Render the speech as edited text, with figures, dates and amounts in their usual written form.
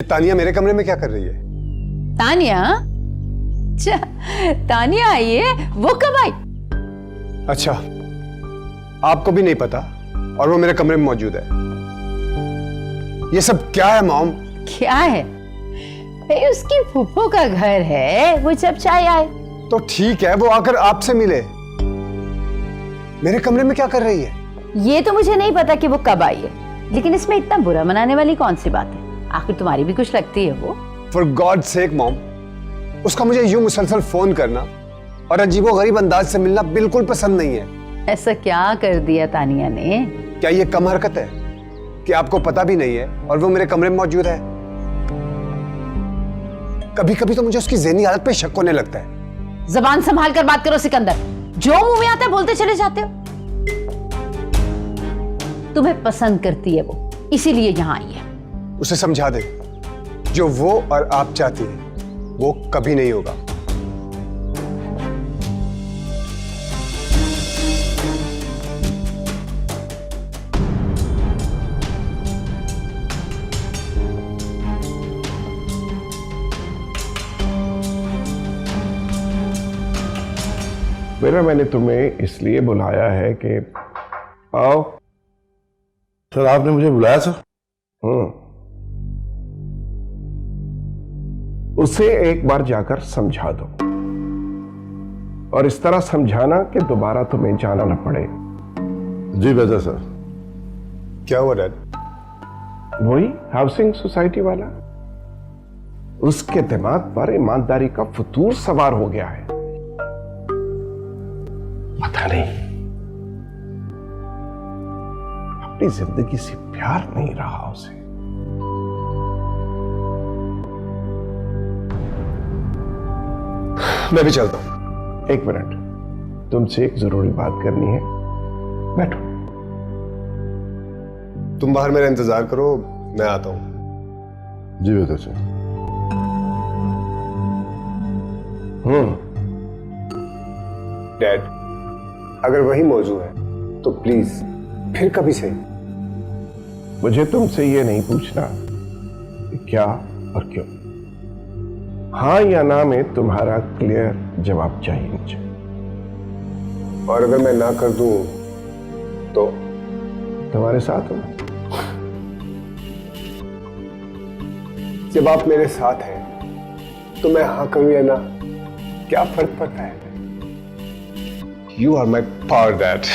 तानिया मेरे कमरे में क्या कर रही है? तानिया? अच्छा, तानिया आई है? वो कब आई? अच्छा, आपको भी नहीं पता और वो मेरे कमरे में मौजूद है। ये सब क्या है मॉम? क्या है? भाई उसकी फूफो का घर है, वो जब चाहे आए। तो ठीक है, वो आकर आपसे मिले। मेरे कमरे में क्या कर रही है? ये तो मुझे नहीं पता कि वो कब आई है, लेकिन इसमें इतना बुरा मनाने वाली कौन सी बात है? आखिर तुम्हारी भी कुछ लगती है वो। फॉर गॉड सेक मॉम, उसका मुझे यूं मुसलसल फोन करना और अजीबोगरीब अंदाज से मिलना बिल्कुल पसंद नहीं है। ऐसा क्या कर दिया तानिया ने? क्या ये कम हरकत है कि आपको पता भी नहीं है और वो मेरे कमरे में मौजूद है? कभी कभी तो मुझे उसकी ज़हनी हालत पे शक होने लगता है। जबान संभाल कर बात करो सिकंदर, जो मुंह में आता है बोलते चले जाते हो। तुम्हें पसंद करती है वो, इसीलिए यहां आई है। उसे समझा दे, जो वो और आप चाहती हैं वो कभी नहीं होगा। मेरा मैंने तुम्हें इसलिए बुलाया है कि आओ। सर आपने मुझे बुलाया सर? उसे एक बार जाकर समझा दो और इस तरह समझाना कि दोबारा तुम्हें जाना न पड़े। जी बेहतर सर। क्या हुआ डैड? वही हाउसिंग सोसाइटी वाला, उसके दिमाग पर ईमानदारी का फतूर सवार हो गया है। पता नहीं अपनी जिंदगी से प्यार नहीं रहा उसे। मैं भी चलता हूं। एक मिनट, तुमसे एक जरूरी बात करनी है, बैठो। तुम बाहर मेरा इंतजार करो, मैं आता हूं। जी बेहतर सर। डैड, अगर वही मौजूद है तो प्लीज फिर कभी सही। मुझे तुमसे ये नहीं पूछना कि क्या और क्यों, हाँ या ना में तुम्हारा क्लियर जवाब चाहिए मुझे। और अगर मैं ना कर दूं तो? तुम्हारे साथ हूं। जब आप मेरे साथ हैं तो मैं हाँ करूं या ना, क्या फर्क पड़ता है? You are my power, Dad.